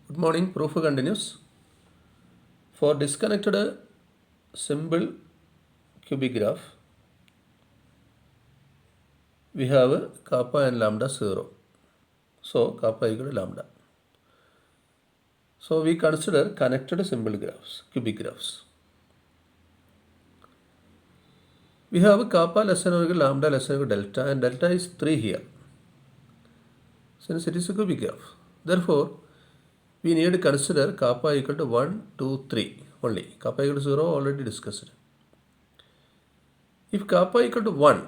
Good morning. Proof continues. For disconnected simple cubic graph, we have kappa and lambda 0. So kappa equal to lambda. So we consider connected simple graphs, cubic graphs. We have kappa less than or equal lambda less than or equal delta, and delta is 3 here, since it is a cubic graph. Therefore, we need to consider kappa equal to 1, 2, 3 only. Kappa equal to 0 already discussed. If kappa equal to 1,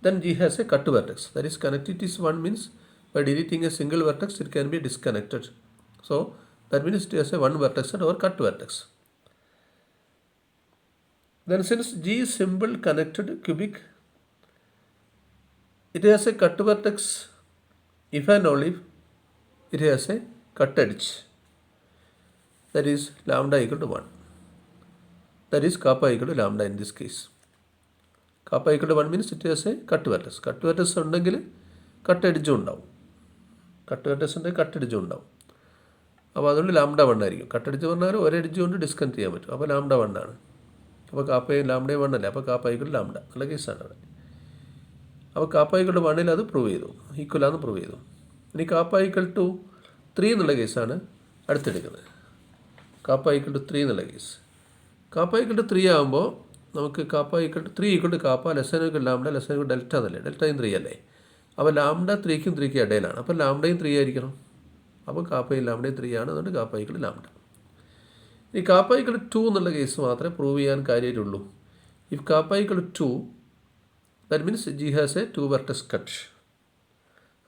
then G has a cut vertex. That is, connectivity is 1 means by deleting a single vertex it can be disconnected. So that means it has a 1 vertex or cut vertex. Then since G is simple connected cubic, it has a cut vertex if and only if it has a cut edge. That is lambda equal to 1. That is kappa equal to lambda in this case. Kappa equal to 1 means it has a cut vertex. Cut vertex ഉണ്ടെങ്കിൽ cut എഡ്ജും ഉണ്ടാവും. Cut vertex ഉണ്ടെങ്കിൽ cut എഡ്ജും ഉണ്ടാവും. അപ്പോൾ അതുകൊണ്ട് lambda 1 ആയിരിക്കും. Cut edge പറഞ്ഞാൽ ഒരു edge കൊണ്ട് ഡിസ്കണക്ട് ചെയ്യാൻ പറ്റും. അപ്പോൾ ലാംഡ 1 ആണ്. അപ്പോൾ കാപ്പയും ലാംഡയും 1 അല്ലേ. അപ്പോൾ കാപ്പ ഈക്വൽ ലാംഡ നല്ല കേസാണ് അവിടെ. അപ്പോൾ കാപ്പ ഈക്വൽ ടു 1 അത് പ്രൂവ് ചെയ്തു, ഈക്വലാന്ന് പ്രൂവ് ചെയ്തു. ഇനി കാപ്പ ഈക്വൽ ടു 3 എന്നുള്ള കേസാണ് അടുത്തെടുക്കുന്നത്. കാപ്പ ഈക്വൽ ടു 3 എന്നുള്ള കേസ്. കാപ്പ ഈക്വൽ ടു 3 ആകുമ്പോൾ നമുക്ക് kappa equal to 3 equal to kappa less equal lambda less equal delta എന്നല്ലേ. ഡെൽറ്റയും 3 അല്ലേ. അപ്പോൾ ലാംഡ 3ക്കും 3ക്കും ഇടയിലാണ്. അപ്പോൾ ലാംഡയും 3 ആയിരിക്കണം. അപ്പോൾ കാപ്പയും ലാംഡയും 3 ആണ്. അതുകൊണ്ട് കാപ്പ ഈക്വൽ ലാംഡ. ഈ കാപ്പ ഈക്വൽ 2 എന്നുള്ള കേസ് മാത്രമേ പ്രൂവ് ചെയ്യാൻ കാര്യമായിട്ടുള്ളൂ. If kappa equal 2, that means G has a 2 vertex cut.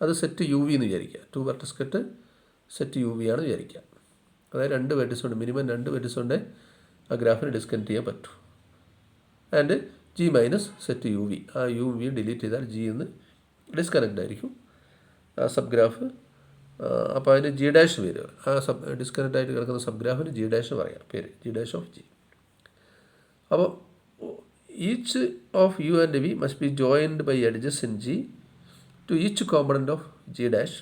അത് സെറ്റ് യു വി എന്ന് വിചാരിക്കുക. 2 vertex cut set U V ആണ് വിചാരിക്കുക. അതായത് 2 വെർട്ടെക്സ് ഉണ്ട്, മിനിമം 2 വെർട്ടെക്സ് ഉണ്ട് ആ ഗ്രാഫിന് ഡിസ്കണക്ട് ചെയ്യാൻ പറ്റും. And G minus set U V. ആ യു വി ഡിലീറ്റ് ചെയ്താൽ ജി എന്ന് ഡിസ്കണക്ട് ആയിരിക്കും ആ സബ് ഗ്രാഫ്. അപ്പോൾ അതിന് ജി ഡാഷ് വരും. ആ ഡിസ്കണക്ട് ആയിട്ട് കിടക്കുന്ന സബ് ഗ്രാഫിന് ജി ഡാഷ് പറയാം പേര്, ജി ഡാഷ് ഓഫ് ജി. അപ്പോൾ each of U and V must be joined by edges in G to each component of G dash.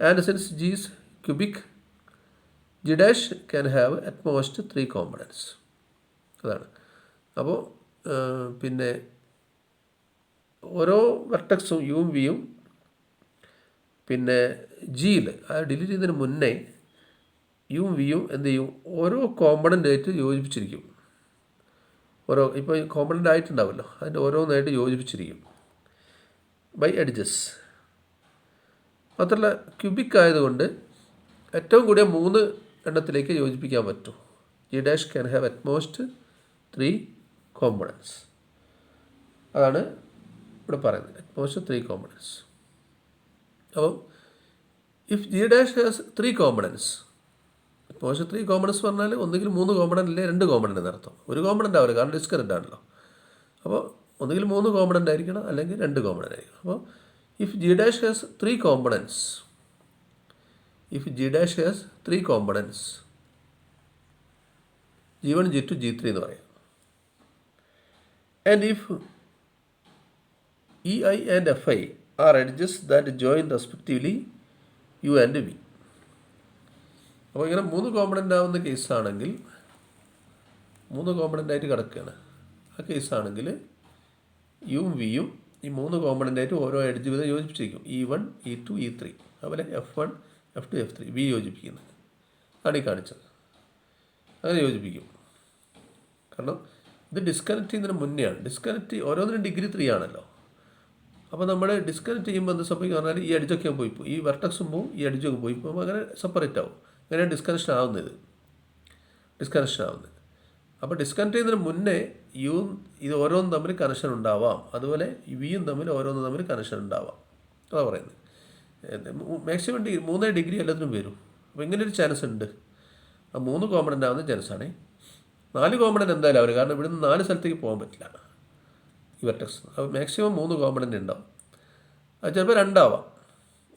And since G is cubic, G dash can have at most 3 components. അതാണ്. അപ്പോൾ പിന്നെ ഓരോ വെർട്ടെക്സും യുവും വിയും പിന്നെ ജിയിൽ ആ delete ചെയ്യുന്നതിന് മുന്നേ യുവും വിയും എന്ത് ചെയ്യും, ഓരോ കോമ്പണൻ്റ് ആയിട്ട് യോജിപ്പിച്ചിരിക്കും. ഓരോ ഇപ്പോൾ കോമ്പണൻ്റ് ആയിട്ടുണ്ടാവുമല്ലോ, അതിൻ്റെ ഓരോന്നായിട്ട് യോജിപ്പിച്ചിരിക്കും ബൈ എഡ്ജസ്. മാത്രമല്ല ക്യൂബിക് ആയതുകൊണ്ട് ഏറ്റവും കൂടിയ 3 എണ്ണത്തിലേക്ക് യോജിപ്പിക്കാൻ പറ്റും. G dash can have at most 3 components. അതാണ് ഇവിടെ പറയുന്നത്, അറ്റ് മോസ്റ്റ് 3 കോമ്പണൻറ്റ്സ്. അപ്പോൾ if G dash has 3 കോമ്പണൻറ്റ്സ്, at most 3 കോമ്പണൻറ്റ്സ് പറഞ്ഞാൽ ഒന്നുകിൽ 3 കോമ്പണൻ്റ് അല്ലേ 2 കോമ്പണൻ്റ് എന്നർത്ഥം. ഒരു കോമ്പണൻ്റ് ആവില്ല, കാരണം ഡിസ്കണക്റ്റ് ആണല്ലോ. അപ്പോൾ ഒന്നുകിൽ 3 കോമ്പണൻ്റ് ആയിരിക്കണം അല്ലെങ്കിൽ 2 കോമ്പണൻ്റ് ആയിരിക്കണം. അപ്പോൾ if G dash has 3 കോമ്പണൻറ്റ്സ്, if G dash has 3 കോമ്പണൻറ്റ്സ്, G1, G2, G3 എന്ന് പറയാം. And if EI and FI are edges that join respectively U and V. അപ്പോൾ ഇങ്ങനെ 3 കോമ്പണൻ്റ് ആവുന്ന കേസാണെങ്കിൽ, 3 കോമ്പണൻ്റ് ആയിട്ട് കിടക്കുകയാണ് ആ കേസാണെങ്കിൽ യുവും വിയും ഈ 3 കോമ്പണൻ്റ് ആയിട്ട് ഓരോ എഡ്ജ് വീതം യോജിപ്പിച്ചിരിക്കും. E1, E2, E3. അതുപോലെ F1, F2, F3 വി യോജിപ്പിക്കുന്നത് ആണ് ഈ കാണിച്ചത്. അങ്ങനെ യോജിപ്പിക്കും. കാരണം ഇത് ഡിസ്കണക്ട് ചെയ്യുന്നതിന് മുന്നെയാണ്. ഡിസ്കണക്ട് ഓരോന്നിനും ഡിഗ്രി 3 ആണല്ലോ. അപ്പോൾ നമ്മൾ ഡിസ്കണക്ട് ചെയ്യുമ്പോൾ എന്ത് സംഭവിക്കും പറഞ്ഞാൽ ഈ എഡ്ജൊക്കെ പോയി പോകും, ഈ വെർട്ടെക്സും പോവും, ഈ എഡ്ജൊക്കെ പോയി പോകും, അങ്ങനെ സെപ്പറേറ്റ് ആവും. അങ്ങനെയാണ് ഡിസ്കണക്ഷൻ ആവുന്നത്. അപ്പോൾ ഡിസ്കണക്ട് ചെയ്യുന്നതിന് മുന്നേ യുവും ഇത് ഓരോന്നും തമ്മിൽ കണക്ഷൻ ഉണ്ടാവാം, അതുപോലെ വിയും തമ്മിൽ ഓരോന്നും തമ്മിൽ കണക്ഷൻ ഉണ്ടാവാം. അതാണ് പറയുന്നത്. മാക്സിമം 3 ഡിഗ്രി എല്ലാത്തിനും വരും. അപ്പോൾ ഇങ്ങനെ ഒരു ചാൻസ് ഉണ്ട്. ആ 3 കോമ്പണൻ്റ് ആവുന്ന ചാൻസാണ്. 4 കോമ്പണൻ്റ് എന്തായാലും ആവില്ല, കാരണം ഇവിടുന്ന് 4 സ്ഥലത്തേക്ക് പോകാൻ പറ്റില്ല ഈ വെർട്ടെക്സ്. അപ്പോൾ മാക്സിമം 3 കോമ്പണൻ്റ് ഉണ്ടാവും. അത് ചിലപ്പോൾ 2 ആവാം,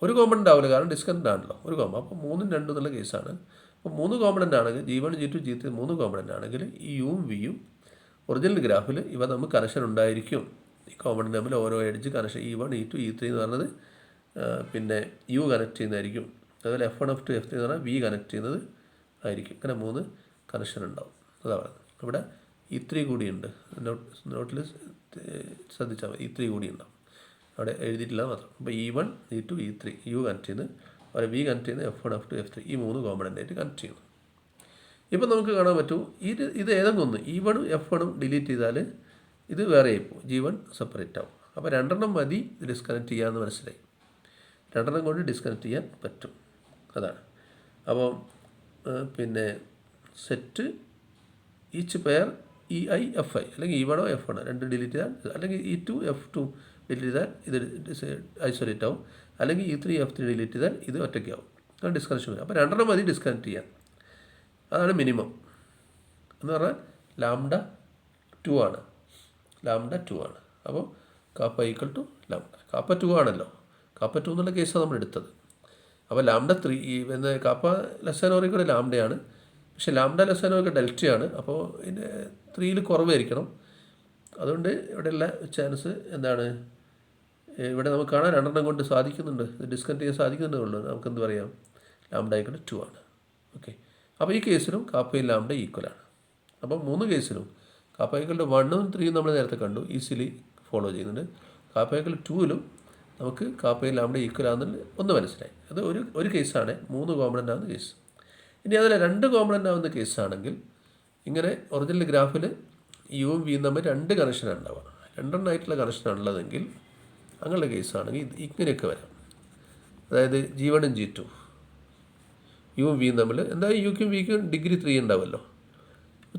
1 കോമ്പണൻ്റ് ആവില്ല, കാരണം ഡിസ്കണക്റ്റ് ആണല്ലോ 1 കോമ്പണൻ്റ്. അപ്പോൾ 3ഉം 2 എന്നുള്ള കേസാണ്. അപ്പോൾ 3 കോമ്പണൻ്റ് ആണെങ്കിൽ G1, G2, G3 3 കോമ്പണൻ്റ് ആണെങ്കിൽ ഈ യുവും വിയും ഒറിജിനൽ ഗ്രാഫിൽ ഇവ തമ്മിൽ കണക്ഷൻ ഉണ്ടായിരിക്കും. ഈ കോമ്പണൻ്റ് തമ്മിൽ ഓരോ edge connection E1, E2, E3 എന്ന് പറഞ്ഞത് പിന്നെ യു കണക്ട് ചെയ്യുന്നതായിരിക്കും. അതുപോലെ F1 F2 F3 എന്ന് പറഞ്ഞാൽ വി കണക്ട് ചെയ്യുന്നത് ആയിരിക്കും. ഇങ്ങനെ 3 കണക്ഷൻ ഉണ്ടാവും. അതാ പറയുന്നത്. ഇവിടെ E3 കൂടിയുണ്ട്. നോട്ടിൽ ശ്രദ്ധിച്ചാൽ മതി, E3 കൂടി ഉണ്ടാവും. അവിടെ എഴുതിയിട്ടില്ല മാത്രം. അപ്പോൾ E1 E2 E3 U connect ചെയ്യുന്നത്, അവിടെ വി കണക്ട് ചെയ്യുന്നത് F1 F2 F3 ഈ 3 കോമ്പണൻ്റ് ആയിട്ട് കണക്ട് ചെയ്യുന്നു. ഇപ്പം നമുക്ക് കാണാൻ പറ്റും ഇത് ഏതെങ്കിലും ഒന്ന് E1 F1 ഡിലീറ്റ് ചെയ്താൽ ഇത് വേറെ ആയിപ്പോൾ G1 സെപ്പറേറ്റ് ആവും. അപ്പോൾ 2 മതി ഡിസ്കണക്ട് ചെയ്യാമെന്ന് മനസ്സിലായി. 2 കൊണ്ട് ഡിസ്കണക്ട് ചെയ്യാൻ പറ്റും. അതാണ്. അപ്പോൾ പിന്നെ set each pair EI FI അല്ലെങ്കിൽ E1 F1 2 ഡിലീറ്റ് ചെയ്താൽ, അല്ലെങ്കിൽ E2 F2 ഡിലീറ്റ് ചെയ്താൽ ഇത് ഐസൊലേറ്റ് ആവും, അല്ലെങ്കിൽ E3 F3 ഡിലീറ്റ് ചെയ്താൽ ഇത് ഒറ്റയ്ക്കാവും. അത് ഡിസ്കണക്ഷൻ വരും. അപ്പോൾ 2 മതി ഡിസ്കണക്ട് ചെയ്യാൻ. അതാണ് മിനിമം എന്ന് പറഞ്ഞാൽ ലാംഡ 2 ആണ്. ലാംഡ 2 ആണ്. അപ്പോൾ kappa equal to lambda. Kappa 2 ആണല്ലോ. കാപ്പ 2 എന്നുള്ള കേസാണ് നമ്മൾ എടുത്തത്. അപ്പോൾ ലാംഡ 3 കാപ്പ ലെസ്സാനോറിക്കൂടെ ലാംഡയാണ്, പക്ഷേ ലാംഡ ലെസ്സാനോറിക്ക ഡെൽറ്റയാണ്. അപ്പോൾ ഇതിൻ്റെ 3ൽ കുറവായിരിക്കണം. അതുകൊണ്ട് ഇവിടെയുള്ള ചാൻസ് എന്താണ്, ഇവിടെ നമുക്ക് കാണാൻ 2 കൊണ്ട് സാധിക്കുന്നുണ്ട്, ഡിസ്കണക്ട് ചെയ്യാൻ സാധിക്കുന്നുള്ളൂ. നമുക്ക് എന്ത് പറയാം, ലാംഡ ഈക്വൽ 2 ആണ്. ഓക്കെ. അപ്പോൾ ഈ കേസിലും കാപ്പയും ലാംഡ ഈക്വലാണ്. അപ്പോൾ 3 കേസിലും കാപ്പ ഈക്വൽ 1ഉം 3ഉം നമ്മൾ നേരത്തെ കണ്ടു, ഈസിലി ഫോളോ ചെയ്യുന്നുണ്ട്. കാപ്പ ഈക്വൽ 2ലും നമുക്ക് കാപ്പയും ലാംഡ ഈക്വൽ ആണെന്ന് ഒന്ന് മനസ്സിലായി. അത് ഒരു കേസാണ്, 3 കോമ്പണൻ്റ് ആവുന്ന കേസ്. ഇനി അതിൽ 2 കോമ്പണൻ്റ് ആവുന്ന കേസാണെങ്കിൽ ഇങ്ങനെ ഒറിജിനൽ ഗ്രാഫിൽ യുവും വിയും തമ്മിൽ 2 കണക്ഷനാണ് ഉണ്ടാവുക. 2 ആയിട്ടുള്ള കണക്ഷനാണ് ഉള്ളതെങ്കിൽ അങ്ങനെയുള്ള കേസാണെങ്കിൽ ഇങ്ങനെയൊക്കെ വരാം. അതായത് G1 G2 യുവും വിയും തമ്മിൽ എന്തായാലും യുക്കും വിക്കും ഡിഗ്രി 3 ഉണ്ടാവുമല്ലോ.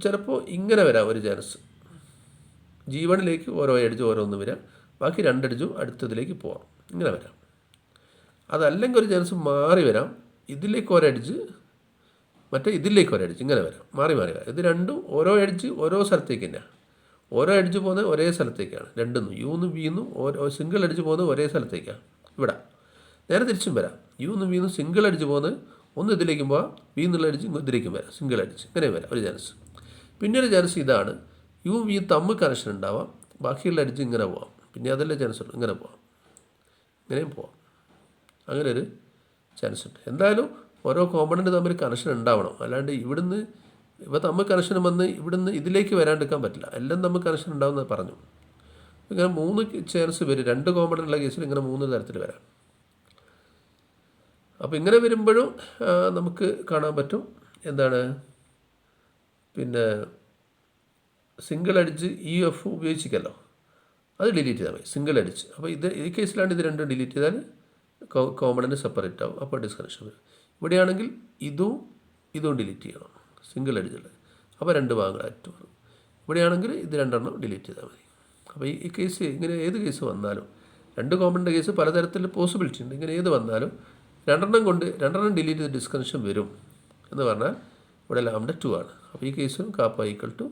ചിലപ്പോൾ ഇങ്ങനെ വരാം ഒരു ചാൻസ്. G1ലേക്ക് ഓരോ എഡ്ജ് ഓരോന്ന് വരാം, ബാക്കി 2 എഡ്ജും അടുത്തതിലേക്ക് പോവാം, ഇങ്ങനെ വരാം. അതല്ലെങ്കിൽ ഒരു ചാൻസ് മാറി വരാം, ഇതിലേക്ക് ഒരു എഡ്ജ് മറ്റേ ഇതിലേക്ക് ഒരു എഡ്ജ്, ഇങ്ങനെ വരാം, മാറി വരാം. ഇത് രണ്ടും ഓരോ എഡ്ജ് ഓരോ സ്ഥലത്തേക്ക് തന്നെയാണ്. ഓരോ എഡ്ജ് പോകുന്നത് ഒരേ സ്ഥലത്തേക്കാണ്. രണ്ടും യുന്നും വിന്നും ഓരോ സിംഗിൾ എഡ്ജ് പോകുന്നത് ഒരേ സ്ഥലത്തേക്കാണ്. ഇവിടെ നേരെ തിരിച്ചും വരാം. യുന്നും വിന്നും സിംഗിൾ എഡ്ജ് പോകുന്നത് ഒന്ന് ഇതിലേക്കും പോകാം, വി എന്നുള്ള എഡ്ജ് ഇതിലേക്കും വരാം, സിംഗിൾ എഡ്ജ് ഇങ്ങനെ വരാം ഒരു ചാൻസ്. പിന്നെ ഒരു ചാൻസ് ഇതാണ്, യുവും വിയും തമ്മിൽ കണക്ഷൻ ഉണ്ടാവാം, ബാക്കിയുള്ള എഡ്ജ് ഇങ്ങനെ പോവാം. പിന്നെ അതല്ലേ ചാൻസ് ഉള്ളൂ, ഇങ്ങനെ പോവാം, ഇങ്ങനെയും പോവാം. അങ്ങനെ ഒരു ചാൻസ് ഉണ്ട്. എന്തായാലും ഓരോ കോമ്പണൻറ്റ് തമ്മിൽ കണക്ഷൻ ഉണ്ടാവണം. അല്ലാണ്ട് ഇവിടുന്ന് തമ്മിൽ കണക്ഷൻ വന്ന് ഇവിടുന്ന് ഇതിലേക്ക് വരാണ്ടിരിക്കാൻ പറ്റില്ല. എല്ലാം തമ്മിൽ കണക്ഷൻ ഉണ്ടാവുമെന്ന് പറഞ്ഞു. ഇങ്ങനെ 3 ചാൻസ് വരും. 2 കോമ്പണൻ്റുള്ള കേസിൽ ഇങ്ങനെ 3 തരത്തിൽ വരാം. അപ്പോൾ ഇങ്ങനെ വരുമ്പോഴും നമുക്ക് കാണാൻ പറ്റും എന്താണ്, പിന്നെ സിംഗിൾ എഡ്ജ് EF ഉപയോഗിച്ചിക്കല്ലോ, അത് ഡിലീറ്റ് ചെയ്താൽ മതി, സിംഗിൾ എഡ്ജ്. അപ്പോൾ ഈ കേസിലാണ് ഇത് 2 ഡിലീറ്റ് ചെയ്താൽ കോമ്പണൻറ്റ് സെപ്പറേറ്റ് ആവും, അപ്പോൾ ഡിസ്കണക്ഷൻ വരും. ഇവിടെയാണെങ്കിൽ ഇതും ഡിലീറ്റ് ചെയ്യണം, സിംഗിൾ എഡ്ജുള്ളത്, അപ്പോൾ 2 ഭാഗങ്ങളായിട്ട് വരും. ഇവിടെയാണെങ്കിൽ ഇത് 2 ഡിലീറ്റ് ചെയ്താൽ മതി. അപ്പോൾ ഈ കേസ് ഇങ്ങനെ ഏത് കേസ് വന്നാലും, 2 കോമ്പണൻ്റ് കേസ് പലതരത്തിൽ പോസിബിലിറ്റി ഉണ്ട്. ഇങ്ങനെ ഏത് വന്നാലും 2 ഡിലീറ്റ് ചെയ്ത് ഡിസ്കണക്ഷൻ വരും എന്ന് പറഞ്ഞാൽ ഇവിടെ ലാംഡ 2 ആണ്. അപ്പോൾ ഈ കേസിലും കാപ്പ ഈക്വൽ ടു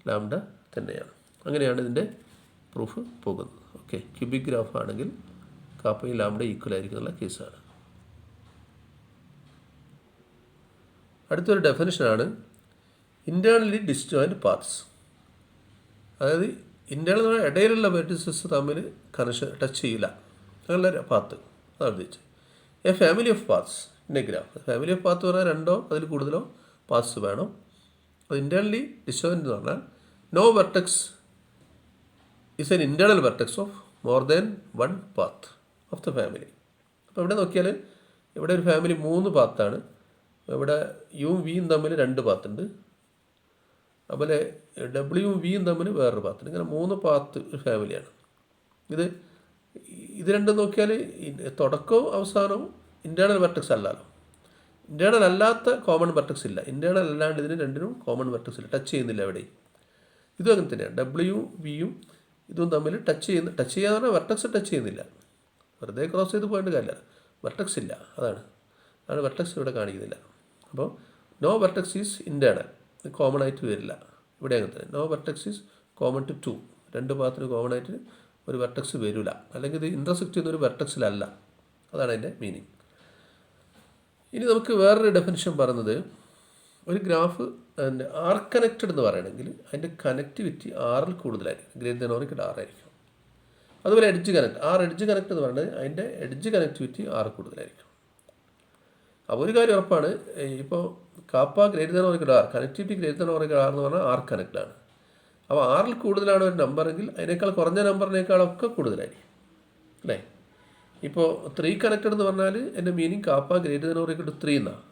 ലാംഡ തന്നെയാണ്. അങ്ങനെയാണ് ഇതിൻ്റെ പ്രൂഫ് പോകുന്നത്. ഓക്കെ. ക്യൂബിക് ഗ്രാഫ് ആണെങ്കിൽ കാപ്പയും ലാംഡ ഈക്വൽ ആയിരിക്കുന്നുള്ള കേസാണ്. അടുത്തൊരു ഡെഫിനിഷനാണ് ഇൻറ്റേർണലി ഡിസ്ജോയിൻറ്റ് പാത്ത്സ്. അതായത് ഇൻറ്റേർണൽ ഇടയിലുള്ള വെർട്ടിസസ് തമ്മിൽ കണക്ഷൻ ടച്ച് ചെയ്യില്ല, അങ്ങനെയുള്ള പാത്ത് അതാണ് ഉദ്ദേശിച്ചത്. A family of paths in A graph. Family of path പറഞ്ഞാൽ 2ഓ അതിൽ കൂടുതലോ പാത്ത്സ് വേണം. അത് ഇൻറ്റേർണലി ഡിസ്ജോയിൻറ്റ് എന്ന് പറഞ്ഞാൽ no vertex is an internal vertex of more than 1 path of the family. അപ്പോൾ ഇവിടെ നോക്കിയാൽ ഇവിടെ ഒരു ഫാമിലി 3 പാത്താണ്. ഇവിടെ യുവും വിയും തമ്മിൽ 2 പാത്തുണ്ട്, അതുപോലെ ഡബ്ല്യുവും വിയും തമ്മിൽ വേറൊരു പാത്തുണ്ട്. ഇങ്ങനെ 3 പാത്ത് ഒരു ഫാമിലിയാണ്. ഇത് രണ്ടും നോക്കിയാൽ തുടക്കവും അവസാനവും ഇൻറ്റേർണൽ വെർട്ടെക്സ് അല്ലല്ലോ. ഇൻറ്റേർണൽ അല്ലാത്ത കോമൺ വെർട്ടെക്സ് ഇല്ല. ഇൻറ്റേർണൽ അല്ലാണ്ട് ഇതിന് രണ്ടിനും കോമൺ വെർട്ടെക്സ് ഇല്ല, ടച്ച് ചെയ്യുന്നില്ല എവിടെയും. ഇതും അങ്ങനെ തന്നെയാണ്. ഡബ്ല്യു വിയും ഇതും തമ്മിൽ ടച്ച് ചെയ്യാന്ന് പറഞ്ഞാൽ വെർട്ടെക്സ് ടച്ച് ചെയ്യുന്നില്ല, വെറുതെ ക്രോസ് ചെയ്ത് പോയിട്ട് കാര്യമില്ല, വെർട്ടെക്സ് ഇല്ല. അതാണ് വെർട്ടെക്സ് ഇവിടെ കാണിക്കുന്നില്ല. അപ്പോൾ no vertex is internal, common ആയിട്ട് വരില്ല. ഇവിടെ അങ്ങനെ തന്നെ no vertex is common to 2. 2 പാത്തിന് കോമൺ ആയിട്ട് ഒരു വെർട്ടെക്സ് വരില്ല, അല്ലെങ്കിൽ ഇത് ഇൻ്റർസെക്റ്റ് ചെയ്യുന്ന ഒരു വെർട്ടെക്സിലല്ല. അതാണ് അതിൻ്റെ മീനിങ്. ഇനി നമുക്ക് വേറൊരു ഡെഫിനിഷൻ പറയുന്നത്, ഒരു ഗ്രാഫ് അതിൻ്റെ ആർ കണക്റ്റഡ് എന്ന് പറയണമെങ്കിൽ അതിൻ്റെ കണക്റ്റിവിറ്റി ആറിൽ കൂടുതലായിരിക്കും, ഗ്രേറ്റർ ദാൻ ഓർ ഈക്വൽ 6 ആയിരിക്കും. അതുപോലെ എഡ്ജ് കണക്ട്, എഡ്ജ് കണക്ട് എന്ന് പറയുന്നത് അതിൻ്റെ എഡ്ജ് കണക്റ്റിവിറ്റി 6 കൂടുതലായിരിക്കും. അപ്പോൾ ഒരു കാര്യം ഉറപ്പാണ്, ഇപ്പോൾ kappa greater than or equal to R, connectivity greater than or equal R എന്ന് പറഞ്ഞാൽ ആർ കണക്റ്റാണ്. അപ്പോൾ ആറിൽ കൂടുതലാണ് ഒരു നമ്പറെങ്കിൽ അതിനേക്കാൾ കുറഞ്ഞ നമ്പറിനേക്കാളൊക്കെ കൂടുതലായിരിക്കും അല്ലേ. ഇപ്പോൾ 3 കണക്റ്റഡ് എന്ന് പറഞ്ഞാൽ എൻ്റെ meaning kappa greater than or equal to 3 എന്നാണ്.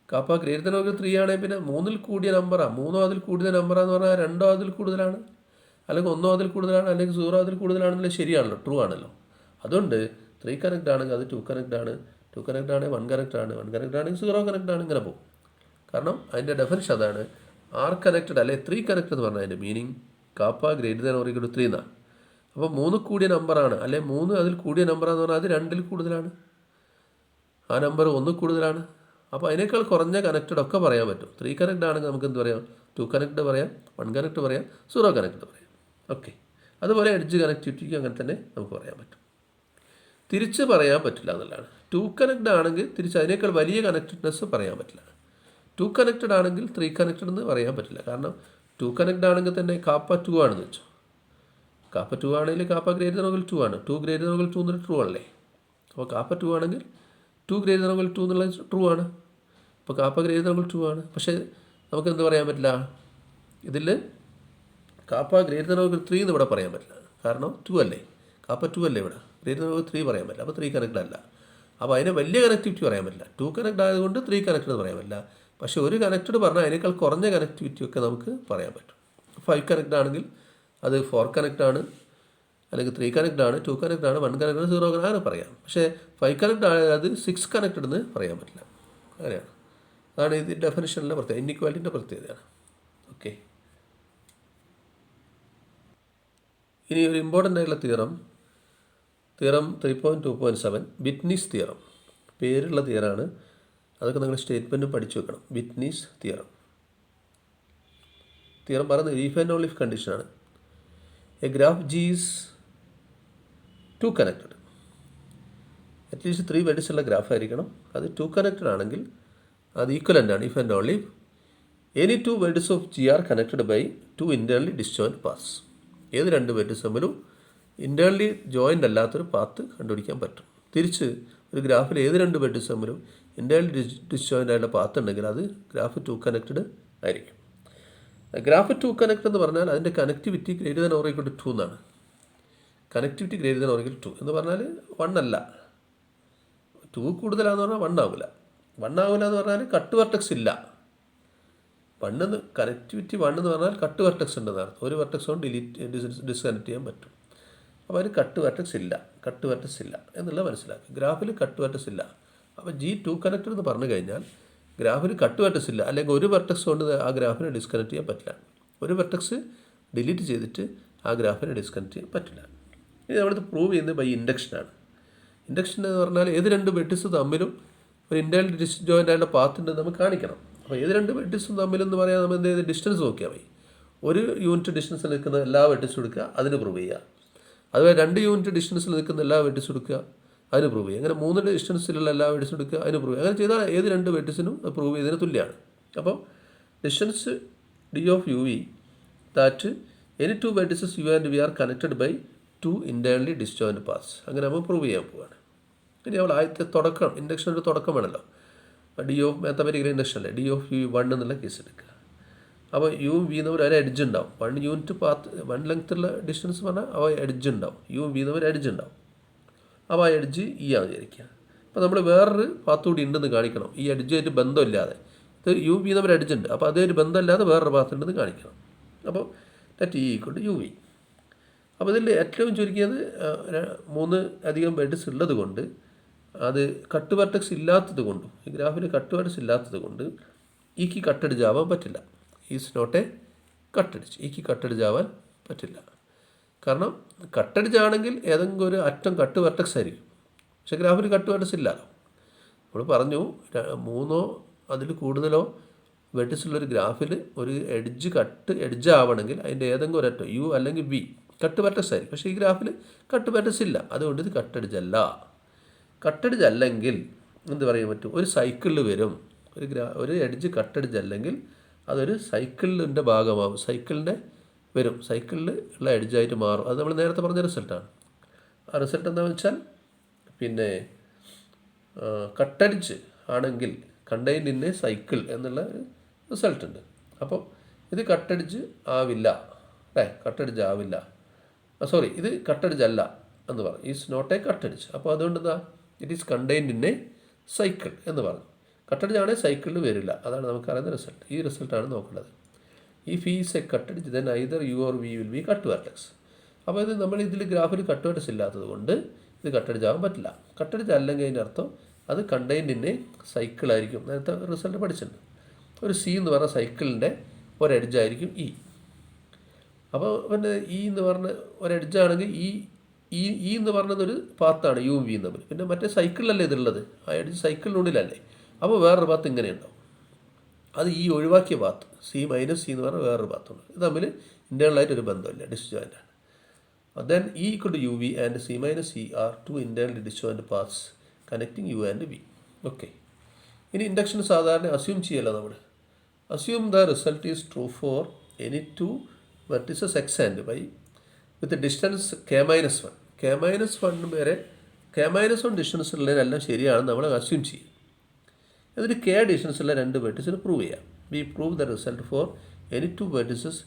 Kappa greater than or equal to 3 ആണെങ്കിൽ പിന്നെ 3ൽ കൂടിയ നമ്പറാണ്, 3 അതിൽ കൂടുതൽ നമ്പറാന്ന് പറഞ്ഞാൽ 2 അതിൽ കൂടുതലാണ്, അല്ലെങ്കിൽ 1 അതിൽ കൂടുതലാണ്, അല്ലെങ്കിൽ 0 അതിൽ കൂടുതലാണെന്നില്ല, ശരിയാണല്ലോ, ട്രൂ ആണല്ലോ. അതുകൊണ്ട് 3 കണക്റ്റ് ആണെങ്കിൽ അത് 2 കണക്റ്റ് ആണ്, 2 കണക്റ്റ് ആണെങ്കിൽ 1 കണക്റ്റ് ആണ്, 1 കണക്റ്റ് ആണെങ്കിൽ 0 കണക്റ്റ് ആണ്, ഇങ്ങനെ പോകും. കാരണം അതിൻ്റെ ഡെഫിനിഷൻ അതാണ്. ആർ കണക്റ്റഡ് അല്ലെ 3 കണക്റ്റ് എന്ന് പറഞ്ഞാൽ അതിൻ്റെ meaning kappa greater than or equal to 3 എന്നാണ്. അപ്പോൾ 3 കൂടിയ നമ്പറാണ്, അല്ലെ 3 അതിൽ കൂടിയ നമ്പറാന്ന് പറഞ്ഞാൽ അത് 2ൽ കൂടുതലാണ്, ആ നമ്പർ 1 കൂടുതലാണ്. അപ്പോൾ അതിനേക്കാൾ കുറഞ്ഞ കണക്റ്റഡ് ഒക്കെ പറയാൻ പറ്റും. 3 കണക്റ്റ് ആണെങ്കിൽ നമുക്ക് എന്ത് പറയാം, 2 കണക്റ്റ് പറയാം, 1 കണക്റ്റ് പറയാം, 0 കണക്റ്റ് പറയാം. ഓക്കെ, അതുപോലെ എഡ്ജ് കണക്റ്റിവിറ്റിക്ക് അങ്ങനെ തന്നെ നമുക്ക് പറയാൻ പറ്റും. തിരിച്ച് പറയാൻ പറ്റില്ല എന്നുള്ളതാണ്. 2 കണക്റ്റഡ് ആണെങ്കിൽ തിരിച്ച് അതിനേക്കാൾ വലിയ കണക്റ്റഡ്നെസ് പറയാൻ പറ്റില്ല. 2 കണക്റ്റഡ് ആണെങ്കിൽ 3 കണക്റ്റഡ് എന്ന് പറയാൻ പറ്റില്ല. കാരണം 2 കണക്റ്റഡ് ആണെങ്കിൽ തന്നെ കാപ്പ 2 ആണെന്ന് വെച്ചോ, കാപ്പ 2 ആണെങ്കിൽ കാപ്പ ഗ്രേറ്റർ ദാൻ ഓർ 2 ആണ്, 2 ഗ്രേറ്റർ ദാൻ ഓർ 2 എന്നുള്ള ട്രൂ ആണല്ലേ. അപ്പോൾ കാപ്പ 2 ആണെങ്കിൽ 2 ഗ്രേറ്റർ ദാൻ ഓർ 2 എന്നുള്ളത് ട്രൂ ആണ്. അപ്പോൾ കാപ്പ ഗ്രേറ്റർ ദാൻ ഓർ 2 ആണ്. പക്ഷേ നമുക്ക് എന്ത് പറയാൻ പറ്റില്ല, ഇതിൽ കാപ്പ ഗ്രേറ്റർ ദാൻ ഓർ 3 എന്ന് ഇവിടെ പറയാൻ പറ്റില്ല. കാരണം 2 അല്ലേ, കാപ്പ 2 അല്ലേ, ഇവിടെ ഗ്രേറ്റർ ദാൻ ഓർ 3 പറയാൻ പറ്റില്ല. അപ്പോൾ 3 കണക്റ്റഡ് അല്ല. അപ്പോൾ അതിനെ വലിയ കണക്റ്റിവിറ്റി പറയാൻ പറ്റില്ല. 2 കണക്റ്റഡ് ആയതുകൊണ്ട് 3 കണക്റ്റഡ് എന്ന് പറയാൻ പറ്റില്ല. പക്ഷേ ഒരു കണക്റ്റഡ് പറഞ്ഞാൽ അതിനേക്കാൾ കുറഞ്ഞ കണക്റ്റിവിറ്റി ഒക്കെ നമുക്ക് പറയാൻ പറ്റും. 5 കണക്റ്റഡ് ആണെങ്കിൽ അത് 4 കണക്റ്റ് ആണ്, അല്ലെങ്കിൽ 3 കണക്റ്റ് ആണ്, 2 കണക്റ്റ് ആണ്, 1 കണക്റ്റ് ആണ്, 0 കണക്റ്റ് ആണ് പറയാം. പക്ഷേ 5 കണക്റ്റ് ആണെങ്കിൽ അത് 6 കണക്റ്റഡ് എന്ന് പറയാൻ പറ്റില്ല. അങ്ങനെയാണ്. അതാണ് ഇത് ഡെഫിനിഷനിലെ പ്രത്യേകത, ഇൻഇക്വാലിറ്റിൻ്റെ പ്രത്യേകതയാണ്. ഓക്കെ, ഇനി ഒരു ഇമ്പോർട്ടൻ്റ് ആയിട്ടുള്ള തിയറം 3.2.7 വിറ്റ്നീസ് തിയറം. പേരുള്ള തിയറാണ്, അതൊക്കെ നിങ്ങൾ സ്റ്റേറ്റ്മെൻറ്റ് പഠിച്ചു വെക്കണം. വിറ്റ്നീസ് തിയറം പറയുന്നത് ഇഫ് ആൻഡ് ഓൺലി ഇഫ് കണ്ടീഷനാണ്. A graph G is 2 connected, at least 3 vertices ഉള്ള ഗ്രാഫ് ആയിരിക്കണം. അത് 2 കണക്റ്റഡ് ആണെങ്കിൽ അത് ഈക്വലൻ്റ് ആണ്. If and only any 2 vertices of G are connected by 2 internally disjoint paths. ഏത് 2 വെഡ്സ് തമ്മിലും ഇൻറ്റേർണലി ജോയിൻ്റ് അല്ലാത്തൊരു പാത്ത് കണ്ടുപിടിക്കാൻ പറ്റും. തിരിച്ച് ഒരു ഗ്രാഫിൽ ഏത് 2 വെഡ്സ് തമ്മിലും ഇൻറ്റേർണലി ഡിസ്ജോയിൻ്റ് ആയിട്ടുള്ള പാത്ത് ഉണ്ടെങ്കിൽ അത് ഗ്രാഫ് 2 കണക്റ്റഡ് ആയിരിക്കും. ഗ്രാഫ് 2 കണക്റ്റഡ് എന്ന് പറഞ്ഞാൽ അതിൻ്റെ connectivity greater than or equal to 2 എന്നാണ്. Connectivity greater than or equal to 2 എന്ന് പറഞ്ഞാൽ 1 അല്ല, 2 കൂടുതലാന്ന് പറഞ്ഞാൽ 1 ആവില്ല. 1 ആവില്ല എന്ന് പറഞ്ഞാൽ കട്ട് വെർട്ടെക്സ് ഇല്ല. 1 കണക്റ്റിവിറ്റി 1 എന്ന് പറഞ്ഞാൽ കട്ട് വെർട്ടെക്സ് ഉണ്ടെന്ന് അർത്ഥം. ഒരു വെർട്ടെക്സ് കൊണ്ട് ഡിസ്കണക്ട് ചെയ്യാൻ പറ്റും. അപ്പോൾ അതിന് കട്ട് വെർട്ടെക്സ് ഇല്ല എന്നുള്ളത് മനസ്സിലാക്കുക. ഗ്രാഫിൽ കട്ട് വെർട്ടെക്സ് ഇല്ല. അപ്പോൾ G2 കണക്റ്റഡ് എന്ന് പറഞ്ഞു കഴിഞ്ഞാൽ ഗ്രാഫിൽ കട്ട് വെർട്ടെക്സ് ഇല്ല, അല്ലെങ്കിൽ ഒരു വെർട്ടെക്സ് കൊണ്ട് ആ ഗ്രാഫിനെ ഡിസ്കണക്ട് ചെയ്യാൻ പറ്റില്ല. ഒരു വെർട്ടെക്സ് ഡിലീറ്റ് ചെയ്തിട്ട് ആ ഗ്രാഫിനെ ഡിസ്കണക്ട് ചെയ്യാൻ പറ്റില്ല. ഇത് നമ്മളിത് പ്രൂവ് ചെയ്യുന്നത് ബൈ ഇൻഡക്ഷനാണ്. ഇൻഡക്ഷൻ എന്ന് പറഞ്ഞാൽ ഏത് 2 വെഡ്സ് തമ്മിലും ഒരു ഇൻറ്റേർണൽ ഡിസ്ജോയിൻ്റ് ആയിട്ടുള്ള പാത്ത് ഉണ്ടെന്ന് നമുക്ക് കാണിക്കണം. അപ്പോൾ ഏത് 2 വെഡ്സും തമ്മിലെന്ന് പറയാൻ നമ്മൾ എന്ത് ചെയ്ത് ഡിസ്റ്റൻസ് നോക്കിയാൽ മതി. ഒരു യൂണിറ്റ് ഡിസ്റ്റൻസിൽ നിൽക്കുന്ന എല്ലാ വെഡ്സും എടുക്കുക, അതിന് പ്രൂവ് ചെയ്യുക. അതുപോലെ 2 യൂണിറ്റ് ഡിസ്റ്റൻസിൽ നിൽക്കുന്ന എല്ലാ വെഡ്സും എടുക്കുക, അതിന് പ്രൂവ് ചെയ്യുക. അങ്ങനെ 3 ഡിസ്റ്റൻസിലുള്ള എല്ലാ വെഡ്സും എടുക്കുക, അതിന് പ്രൂവ് ചെയ്യുക. അങ്ങനെ ചെയ്താൽ ഏത് 2 വെഡ്സിനും പ്രൂവ് ചെയ്തതിന് തുല്യമാണ്. അപ്പോൾ distance D of U V that any 2 vertices U and V are connected by 2 internally disjoint paths. അങ്ങനെ നമ്മൾ പ്രൂവ് ചെയ്യാൻ പോവുകയാണ്. ഇനി നമ്മൾ ആദ്യത്തെ തുടക്കം, ഇൻഡക്ഷൻ്റെ തുടക്കം വേണമല്ലോ. ഡി ഓഫ് മാത്തമാറ്റിക്കൽ ഇൻഡക്ഷൻ അല്ലേ, ഡി ഓഫ് യു 1 എന്നുള്ള കേസ് എടുക്കുക. അപ്പോൾ യു വി എന്നവർ ഒരു എഡ്ജ് ഉണ്ടാവും. 1 യൂണിറ്റ് പാത്ത് 1 ലെങ്ത്തുള്ള ഡിസ്റ്റൻസ് പറഞ്ഞാൽ അവ എഡ്ജ് ഉണ്ടാവും. യു വി എന്നവർ എഡ്ജ് ഉണ്ടാവും. അപ്പോൾ ആ എഡ്ജ് ഈ ആണെന്ന് വിചാരിക്കുക. അപ്പോൾ നമ്മൾ വേറൊരു പാത്ത് കൂടി ഉണ്ടെന്ന് കാണിക്കണം, ഈ എഡ്ജായിട്ട് ബന്ധമില്ലാതെ. ഇത് യു വി എന്നവർ എഡ്ജ് ഉണ്ട്, അപ്പോൾ അതൊരു ബന്ധമില്ലാതെ വേറൊരു പാത്ത് ഉണ്ടെന്ന് കാണിക്കണം. അപ്പോൾ let e equal to U V. അപ്പോൾ ഇതിൽ ഏറ്റവും ചുരുക്കിയത് 3 അധികം വെഡ്സ് ഉള്ളത് കൊണ്ട്, അത് കട്ട് വെർട്ടെക്സ് ഇല്ലാത്തത് കൊണ്ടും, ഈ ഗ്രാഫിൽ കട്ട് വെർട്ടെക്സ് ഇല്ലാത്തത് കൊണ്ട് ഈക്ക് കട്ടടിച്ച് ആവാൻ പറ്റില്ല. ഈസ് നോട്ട് എ കട്ടടിച്ച്, ഈക്ക് കട്ടടിച്ച് ആവാൻ പറ്റില്ല. കാരണം കട്ടടിച്ചാണെങ്കിൽ ഏതെങ്കിലും ഒരു അറ്റം കട്ട് വെർട്ടെക്സ് ആയിരിക്കും. പക്ഷേ ഗ്രാഫിൽ കട്ട് വെർട്ടെക്സ് ഇല്ലല്ലോ. നമ്മൾ പറഞ്ഞു 3 അതിൽ കൂടുതലോ വെഡ്സുള്ളൊരു ഗ്രാഫിൽ ഒരു എഡ്ജ് ആവണമെങ്കിൽ അതിൻ്റെ ഏതെങ്കിലും ഒരു അറ്റം യു അല്ലെങ്കിൽ വി കട്ട് വെർട്ടെക്സ് ആയിരിക്കും. പക്ഷേ ഈ ഗ്രാഫിൽ കട്ട് വെർട്ടെക്സ് ഇല്ല, അതുകൊണ്ട് ഇത് കട്ടടിച്ചല്ല. കട്ടടിച്ചല്ലെങ്കിൽ എന്ത് പറയാൻ പറ്റും, ഒരു സൈക്കിളിൽ വരും. ഒരു എഡ്ജ് കട്ടടിച്ചല്ലെങ്കിൽ അതൊരു സൈക്കിളിൻ്റെ ഭാഗമാകും, സൈക്കിളിൻ്റെ വരും, സൈക്കിളിൽ ഉള്ള എഡ്ജായിട്ട് മാറും. അത് നമ്മൾ നേരത്തെ പറഞ്ഞ റിസൾട്ടാണ്. ആ റിസൾട്ട് എന്താണെന്ന് വെച്ചാൽ പിന്നെ കട്ടടിച്ച് ആണെങ്കിൽ കണ്ടെയ്ൻഡ് ഇൻ എ സൈക്കിൾ എന്നുള്ള ഒരു റിസൾട്ട് ഉണ്ട്. അപ്പോൾ ഇത് കട്ടടിച്ച് ആവില്ല അല്ലേ, കട്ടടിച്ച് ആവില്ല, സോറി ഇത് കട്ടടിച്ച് അല്ല എന്ന് പറഞ്ഞു. Is not a cut edge. അപ്പോൾ അതുകൊണ്ട് എന്താ, it is contained in a cycle എന്ന് പറഞ്ഞു. കട്ടടിച്ചാണെങ്കിൽ സൈക്കിളിൽ വരില്ല. അതാണ് നമുക്കറിയുന്ന റിസൾട്ട്. ഈ റിസൾട്ടാണ് നോക്കേണ്ടത്. If is a cut edge then either U or V will be cut vertex. അപ്പോൾ ഇത് നമ്മൾ ഇതിൽ ഗ്രാഫിൽ കട്ട് വെർട്ടെക്സ് ഇല്ലാത്തത് കൊണ്ട് ഇത് കട്ടടിച്ചാകാൻ പറ്റില്ല. കട്ടടിച്ച് അല്ലെങ്കിൽ അതിൻ്റെ അർത്ഥം അത് കണ്ടെയ്ൻഡ് ഇൻ എ സൈക്കിളായിരിക്കും. നേരത്തെ റിസൾട്ട് പഠിച്ചിട്ടുണ്ട്. ഒരു സി എന്ന് പറഞ്ഞ സൈക്കിളിൻ്റെ ഒരു എഡ്ജായിരിക്കും ഇ. അപ്പോൾ പിന്നെ ഇ എന്ന് പറഞ്ഞ ഒരു എഡ്ജാണെങ്കിൽ ഈ എന്ന് പറഞ്ഞതൊരു പാത്താണ് യു വി തമ്മിൽ. പിന്നെ മറ്റേ സൈക്കിളിലല്ലേ ഇതുള്ളത്, ആ എഡ്ജ് സൈക്കിളിനുള്ളിലല്ലേ. അപ്പോൾ വേറൊരു പാത്ത് ഇങ്ങനെ ഉണ്ടാവും. അത് ഈ ഒഴിവാക്കിയ പാത്ത് സി മൈനസ് സി എന്ന് പറഞ്ഞാൽ വേറൊരു പാത്തുണ്ട്. ഇത് തമ്മിൽ ഇൻറ്റേർണലായിട്ട് ഒരു ബന്ധമില്ല, ഡിസ്ജോയിൻ്റാണ്. Then E equal to U V and C minus C are two internally disjoint paths connecting U and V. Okay, ഇനി ഇൻഡക്ഷൻ സാധാരണ അസ്യൂം ചെയ്യല്ലോ നമ്മൾ. Assume the result is true for any two vertices X and Y with distance K minus one. K minus one വരെ K-1 distance ഉള്ളതിനെല്ലാം ശരിയാണെന്ന് നമ്മൾ assume ചെയ്യും. എന്നിട്ട് K distance ഉള്ള രണ്ട് വെർട്ടിസിന് പ്രൂവ് ചെയ്യാം. We prove the result for any two vertices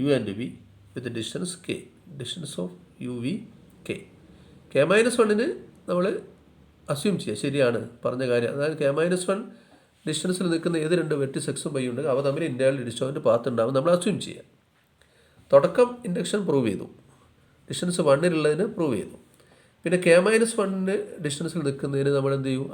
U and V with distance K, distance of U V K. K-1 നമ്മൾ അസ്യൂം ചെയ്യുക ശരിയാണ് പറഞ്ഞ കാര്യം. അതായത് K-1 ഡിസ്റ്റൻസിൽ നിൽക്കുന്ന ഏത് രണ്ട് വെർട്ടിസ് എക്സും വൈ ഉണ്ടെങ്കിൽ അവ തമ്മിൽ ഇൻറ്റേർണൽ ഡിസ്റ്റോയിൻ്റ് പാത്ത് ഉണ്ടാവും നമ്മൾ അസ്യൂം ചെയ്യുക. തുടക്കം ഇൻഡക്ഷൻ പ്രൂവ് ചെയ്തു, ഡിസ്റ്റൻസ് 1 പ്രൂവ് ചെയ്തു. പിന്നെ K-1 ഡിസ്റ്റൻസിൽ നിൽക്കുന്നതിന് നമ്മൾ എന്ത് ചെയ്യും,